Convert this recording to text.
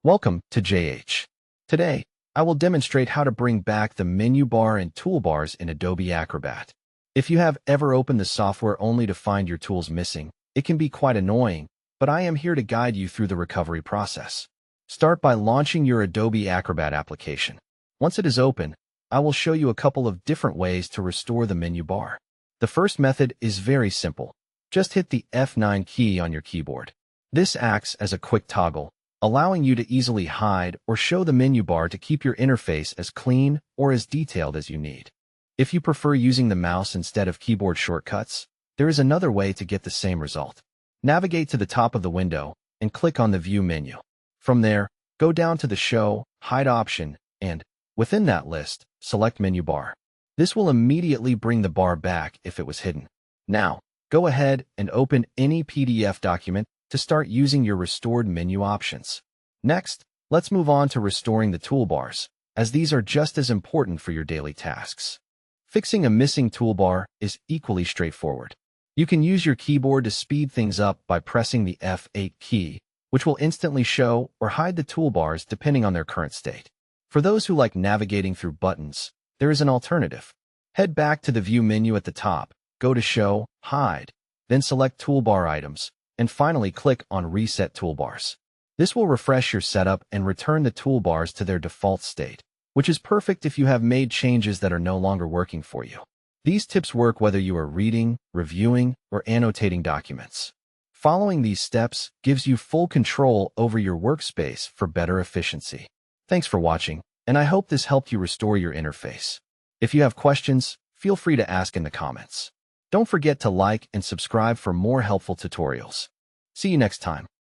Welcome to JH. Today, I will demonstrate how to bring back the menu bar and toolbars in Adobe Acrobat. If you have ever opened the software only to find your tools missing, it can be quite annoying, but I am here to guide you through the recovery process. Start by launching your Adobe Acrobat application. Once it is open, I will show you a couple of different ways to restore the menu bar. The first method is very simple. Just hit the F9 key on your keyboard. This acts as a quick toggle, allowing you to easily hide or show the menu bar to keep your interface as clean or as detailed as you need. If you prefer using the mouse instead of keyboard shortcuts, there is another way to get the same result. Navigate to the top of the window and click on the View menu. From there, go down to the Show, Hide option, and, within that list, select Menu Bar. This will immediately bring the bar back if it was hidden. Now, go ahead and open any PDF document to start using your restored menu options. Next, let's move on to restoring the toolbars, as these are just as important for your daily tasks. Fixing a missing toolbar is equally straightforward. You can use your keyboard to speed things up by pressing the F8 key, which will instantly show or hide the toolbars depending on their current state. For those who like navigating through buttons, there is an alternative. Head back to the View menu at the top, go to Show, Hide, then select Toolbar Items, and finally click on Reset Toolbars. This will refresh your setup and return the toolbars to their default state, which is perfect if you have made changes that are no longer working for you. These tips work whether you are reading, reviewing, or annotating documents. Following these steps gives you full control over your workspace for better efficiency. Thanks for watching, and I hope this helped you restore your interface. If you have questions, feel free to ask in the comments. Don't forget to like and subscribe for more helpful tutorials. See you next time.